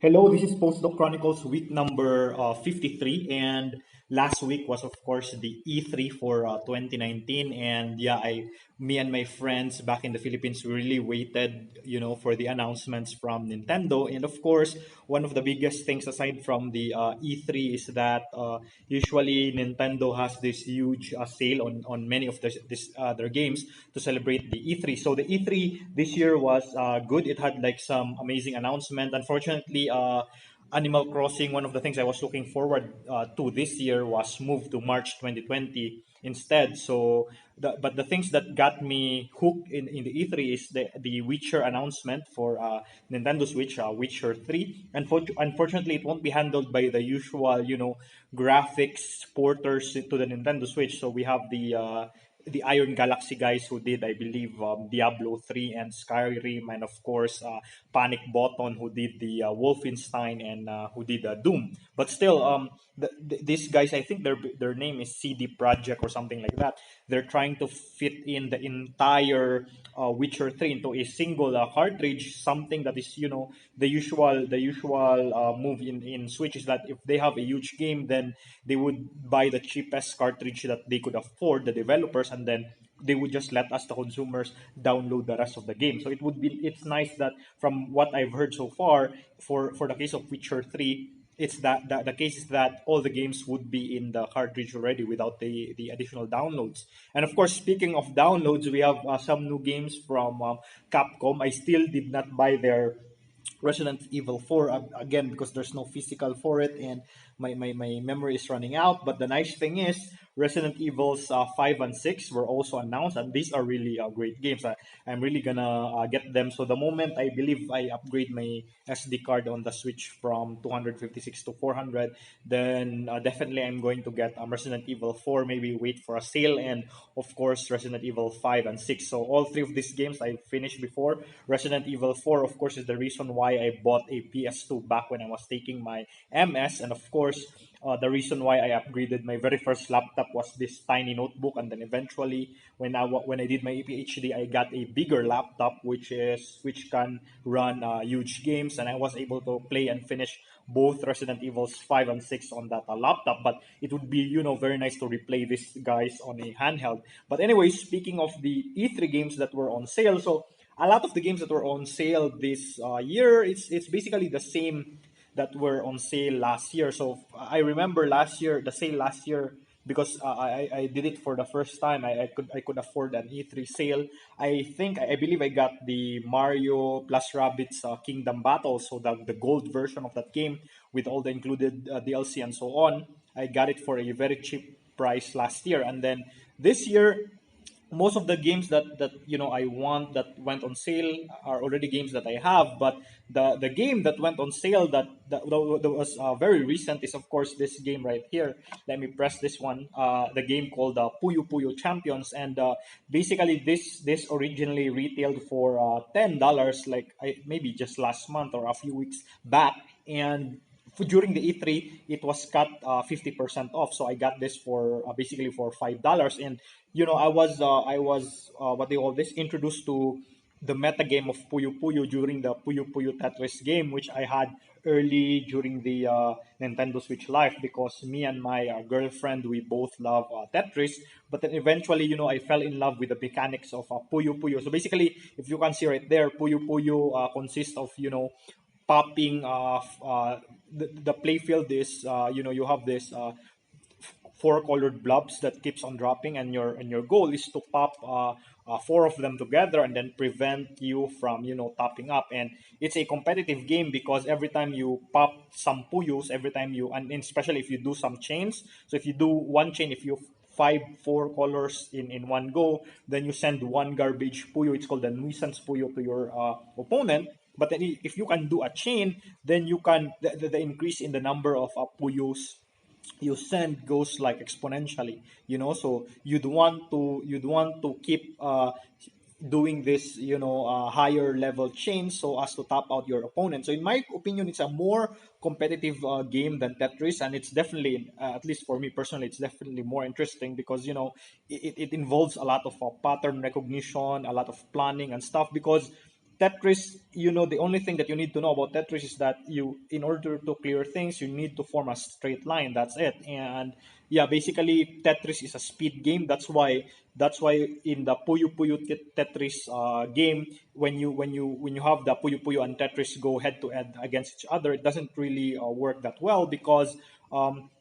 Hello, this is Postdoc Chronicles week number 53, and last week was of course the E3 for 2019. And yeah, me and my friends back in the Philippines really waited, for the announcements from Nintendo. And of course, one of the biggest things aside from the E3 is that usually Nintendo has this huge sale on many of their games to celebrate the E3. So the E3 this year was good. It had like some amazing announcement. Unfortunately, Animal Crossing, one of the things I was looking forward to this year, was moved to March 2020 instead. So, but the things that got me hooked in the E3 is the Witcher announcement for Nintendo Switch, Witcher 3. Unfortunately, it won't be handled by the usual, graphics porters to the Nintendo Switch. So we have the Iron Galaxy guys who did, I believe, Diablo 3 and Skyrim, and of course, Panic Button who did the Wolfenstein and who did Doom. But still, these guys, I think their name is CD Project or something like that. They're trying to fit in the entire Witcher 3 into a single cartridge, something that is, the usual move in Switch is that if they have a huge game, then they would buy the cheapest cartridge that they could afford, the developers, and then they would just let us, the consumers, download the rest of the game. So it's nice that from what I've heard so far, for the case of Witcher 3, it's that the case is that all the games would be in the cartridge already without the additional downloads. And of course, speaking of downloads, we have some new games from Capcom. I still did not buy their Resident Evil 4 again because there's no physical for it, and my memory is running out. But the nice thing is Resident Evils 5 and 6 were also announced, and these are really great games. I'm really gonna get them. So the moment I believe I upgrade my SD card on the Switch from 256 to 400, then definitely I'm going to get Resident Evil 4, maybe wait for a sale, and of course Resident Evil 5 and 6. So all three of these games I finished before. Resident Evil 4, of course, is the reason why I bought a PS2 back when I was taking my MS. And of course, the reason why I upgraded my very first laptop was this tiny notebook. And then eventually, when I did my PhD, I got a bigger laptop, which can run huge games. And I was able to play and finish both Resident Evils 5 and 6 on that laptop. But it would be, very nice to replay these guys on a handheld. But anyway, speaking of the E3 games that were on sale, so a lot of the games that were on sale this year, it's basically the same that were on sale last year. So I remember the sale last year, because I did it for the first time. I could afford an E3 sale. I believe I got the Mario plus Rabbids Kingdom Battle, so the gold version of that game with all the included DLC and so on. I got it for a very cheap price last year, and then this year most of the games that I want that went on sale are already games that I have. But the game that went on sale that was very recent is of course this game right here. Let me press this one. The game called Puyo Puyo Champions, and basically this originally retailed for $10, like maybe just last month or a few weeks back, and during the E3, it was cut 50% off. So I got this for basically for $5. And I was what they call this, introduced to the meta game of Puyo Puyo during the Puyo Puyo Tetris game, which I had early during the Nintendo Switch Live, because me and my girlfriend, we both love Tetris. But then eventually, I fell in love with the mechanics of Puyo Puyo. So basically, if you can see right there, Puyo Puyo consists of popping the playfield is you have this four colored blobs that keeps on dropping, and your goal is to pop four of them together and then prevent you from topping up. And it's a competitive game because every time you pop some puyos, every time you, and especially if you do some chains, so if you do one chain, if you five four colors in one go, then you send one garbage puyo, it's called a nuisance puyo, to your opponent. But then if you can do a chain, then you can the increase in the number of puyos you send goes like exponentially. So you'd want to keep doing this, higher level chains, so as to top out your opponent. So in my opinion, it's a more competitive game than Tetris, and it's definitely, at least for me personally, it's definitely more interesting because it involves a lot of pattern recognition, a lot of planning and stuff. Because Tetris, the only thing that you need to know about Tetris is that in order to clear things, you need to form a straight line. That's it. And yeah, basically Tetris is a speed game. That's why in the Puyo Puyo Tetris game, when you have the Puyo Puyo and Tetris go head to head against each other, it doesn't really work that well because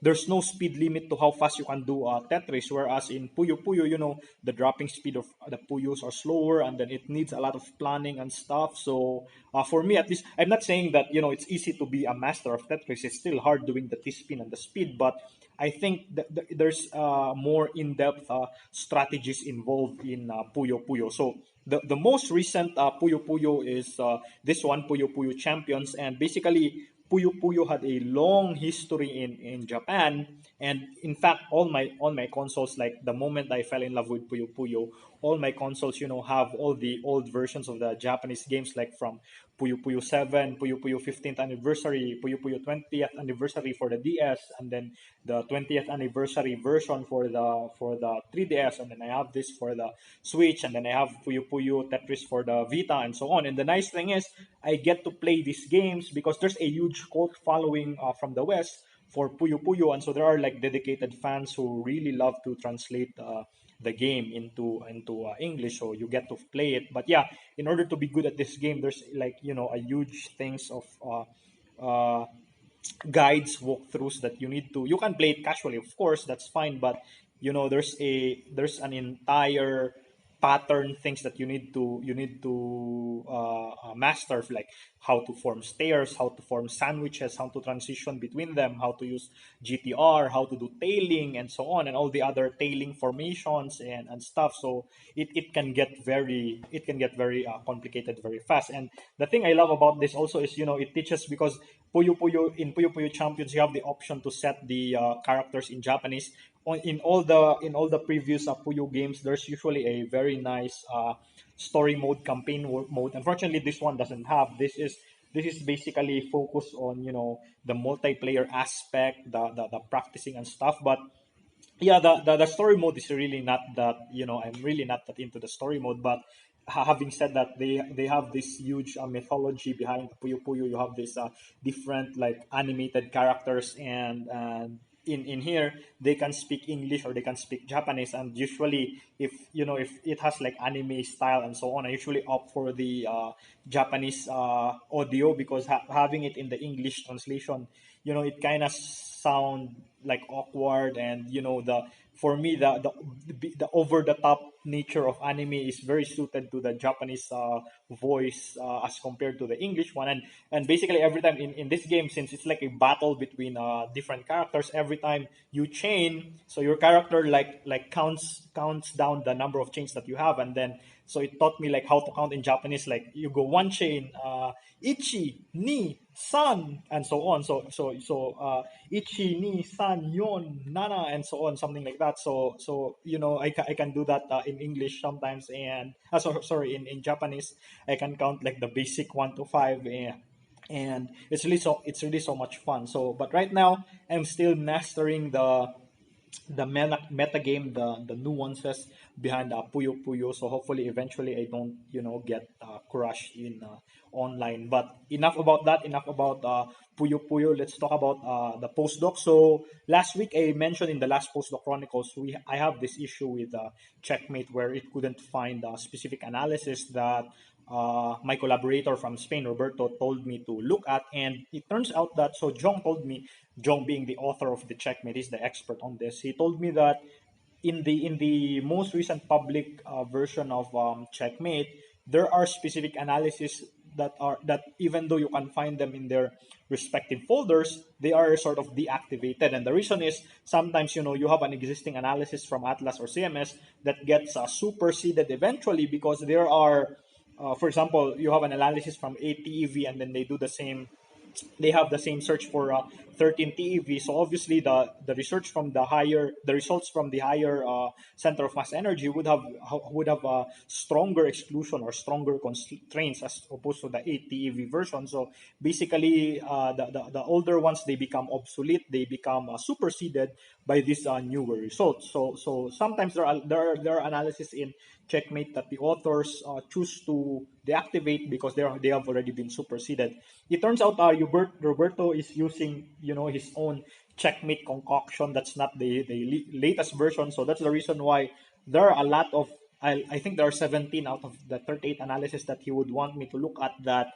there's no speed limit to how fast you can do Tetris. Whereas in Puyo Puyo, the dropping speed of the Puyos are slower, and then it needs a lot of planning and stuff. So for me, at least, I'm not saying that it's easy to be a master of Tetris. It's still hard doing the T-spin and the speed, but I think that there's more in-depth strategies involved in Puyo Puyo. So the most recent Puyo Puyo is this one, Puyo Puyo Champions, and basically Puyo Puyo had a long history in Japan, and in fact, all my consoles, like the moment I fell in love with Puyo Puyo, all my consoles, have all the old versions of the Japanese games, like from Puyo Puyo 7, Puyo Puyo 15th anniversary, Puyo Puyo 20th anniversary for the DS, and then the 20th anniversary version for the 3DS, and then I have this for the Switch, and then I have Puyo Puyo Tetris for the Vita, and so on. And the nice thing is, I get to play these games because there's a huge cult following from the West for Puyo Puyo, and so there are like dedicated fans who really love to translate the game into English, so you get to play it. But yeah, in order to be good at this game, there's like a huge things of uh, guides, walkthroughs that you can play it casually, of course, that's fine, but there's an entire pattern things that you need to master, like how to form stairs, how to form sandwiches, how to transition between them, how to use GTR, how to do tailing, and so on, and all the other tailing formations and stuff. So it can get very complicated very fast. And the thing I love about this also is it teaches, because Puyo Puyo Champions, you have the option to set the characters in Japanese. In all the previous Puyo games, there's usually a very nice story mode, campaign mode. Unfortunately, this one doesn't have. This is basically focused on the multiplayer aspect, the practicing and stuff. But yeah, the story mode is really not that, I'm really not that into the story mode. But having said that, they have this huge mythology behind Puyo Puyo. You have this different like animated characters, and in here they can speak English or they can speak Japanese. And usually, if it has like anime style and so on, I usually opt for the Japanese audio, because having it in the English translation, it kind of sound like awkward. And the for me, the over the top nature of anime is very suited to the Japanese voice, as compared to the English one. And basically every time in this game, since it's like a battle between different characters, every time you chain, so your character like counts down the number of chains that you have. And then so it taught me like how to count in Japanese, like you go one chain, ichi, ni, san, and so on. So ichi, ni, san, yon, nana, and so on, something like that. So I can do that in English sometimes, and sorry, in Japanese, I can count like the basic 1 to 5, and it's really so much fun. So, but right now I'm still mastering the meta game, the nuances behind Puyo Puyo. So hopefully, eventually, I don't get crushed in online. But enough about that. Enough about Puyo Puyo. Let's talk about the postdoc. So last week I mentioned in the last postdoc chronicles, I have this issue with Checkmate where it couldn't find a specific analysis that my collaborator from Spain, Roberto, told me to look at. And it turns out that, so Jong told me, Jong being the author of the Checkmate, is the expert on this. He told me that in the most recent public version of Checkmate, there are specific analyses that even though you can find them in their respective folders, they are sort of deactivated. And the reason is sometimes you have an existing analysis from Atlas or CMS that gets superseded eventually, because there are, for example, you have an analysis from 8 TeV, and then they have the same search for 13 TeV. So obviously the results from the higher center of mass energy would have a stronger exclusion or stronger constraints as opposed to the 8 TeV version. So basically, the older ones, they become obsolete, they become superseded by these newer results. So sometimes there are analysis in Checkmate that the authors choose to deactivate because they have already been superseded. It turns out Roberto is using his own Checkmate concoction. That's not the latest version, so that's the reason why there are a lot of I think there are 17 out of the 38 analysis that he would want me to look at that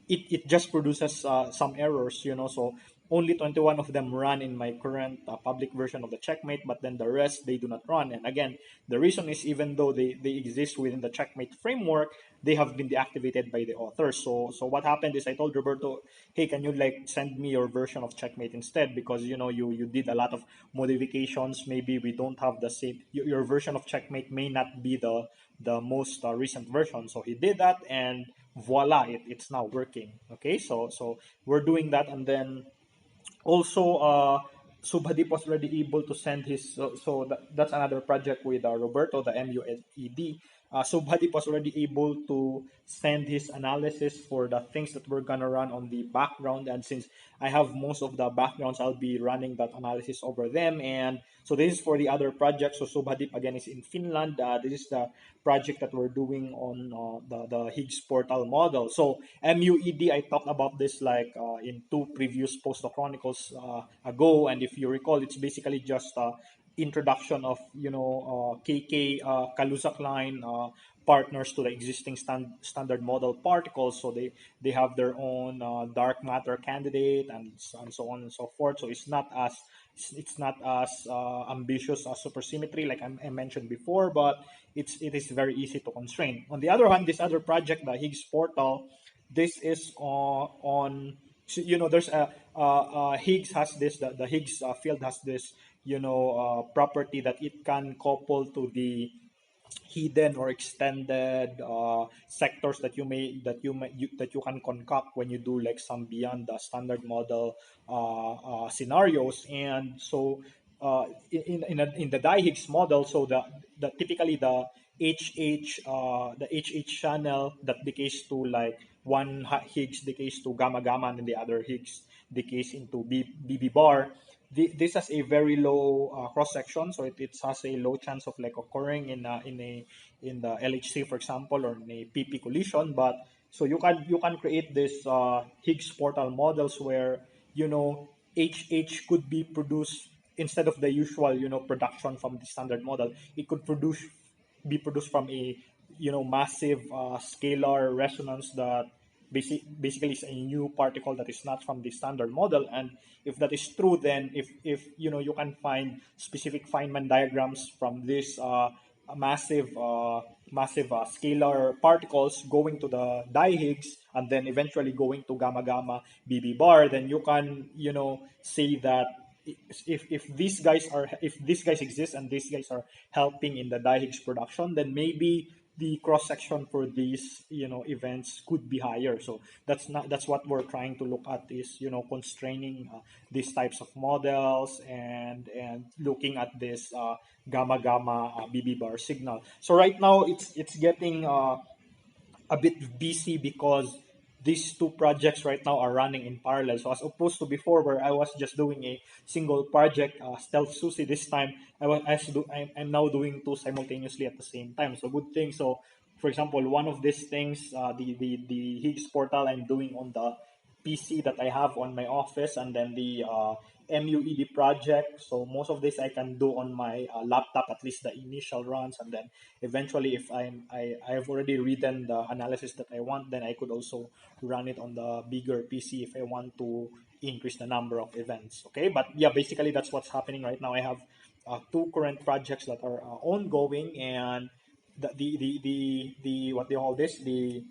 it just produces some errors, so only 21 of them run in my current public version of the Checkmate, but then the rest they do not run. And again, the reason is even though they exist within the Checkmate framework, they have been deactivated by the authors. So what happened is I told Roberto, hey, can you like send me your version of Checkmate instead, because you did a lot of modifications. Maybe we don't have the same, your version of Checkmate may not be the most recent version. So he did that, and voila, it's now working. Okay, so we're doing that. And then also Subhadip was already able to send his, that's another project with Roberto, the MUED. Subhadip was already able to send his analysis for the things that we're gonna run on the background, and since I have most of the backgrounds, I'll be running that analysis over them. And so this is for the other project. So Subhadip again is in Finland. This is the project that we're doing on the Higgs portal model. So MUED, I talked about this like in two previous Postdoc Chronicles ago, and if you recall, it's basically just introduction of KK Kalusak line partners to the existing standard model particles. So they have their own dark matter candidate, and so on and so forth. So it's not as ambitious as supersymmetry like I mentioned before, but it is very easy to constrain. On the other hand, this other project, the Higgs portal, this is on there's Higgs has this, the Higgs field has this property that it can couple to the hidden or extended sectors that you can concoct when you do like some beyond the standard model scenarios. And so in the dihiggs model, so the typically the HH channel that decays to like one Higgs decays to gamma gamma, and then the other Higgs decays into BB bar. This has a very low cross section, so it has a low chance of like occurring in the LHC, for example, or in a PP collision. But so you can create this Higgs portal models where HH could be produced instead of the usual production from the standard model. It could be produced from a massive scalar resonance that basically is a new particle that is not from the standard model. And if that is true, then if you can find specific Feynman diagrams from this massive scalar particles going to the dihiggs and then eventually going to gamma gamma BB bar, then you can say that if these guys exist and these guys are helping in the dihiggs production, then maybe the cross section for these events could be higher. So that's what we're trying to look at, is constraining these types of models and looking at this gamma gamma BB bar signal. So right now it's getting a bit busy because these two projects right now are running in parallel. So as opposed to before, where I was just doing a single project, Stealth Susi, this time I'm now doing two simultaneously at the same time. So good thing. So for example, one of these things, the Higgs portal, I'm doing on the PC that I have on my office, and then the MUED project. So most of this I can do on my laptop, at least the initial runs, and then eventually if I have already written the analysis that I want, then I could also run it on the bigger PC if I want to increase the number of events. Okay, but yeah, basically that's what's happening right now. I have two current projects that are ongoing, and the what they call this, the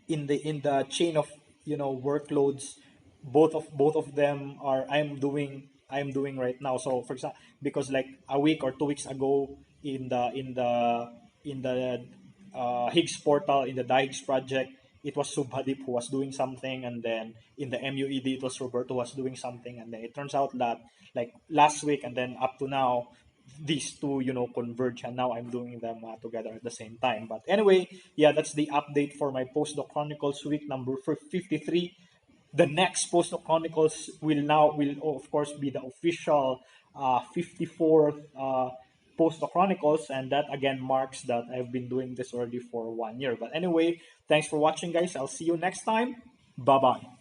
in the chain of workloads, both of them are I'm doing right now. So for example, because like a week or 2 weeks ago, in the Higgs portal, in the dihiggs project, it was Subhadip who was doing something, and then in the MUED it was Roberto who was doing something, and then it turns out that like last week and then up to now, these two converge, and now I'm doing them together at the same time. But anyway, yeah, that's the update for my Postdoc Chronicles week number 53. The next Postdoc Chronicles will of course be the official 54th Postdoc Chronicles, and that again marks that I've been doing this already for 1 year. But anyway, thanks for watching, guys. I'll see you next time. Bye bye.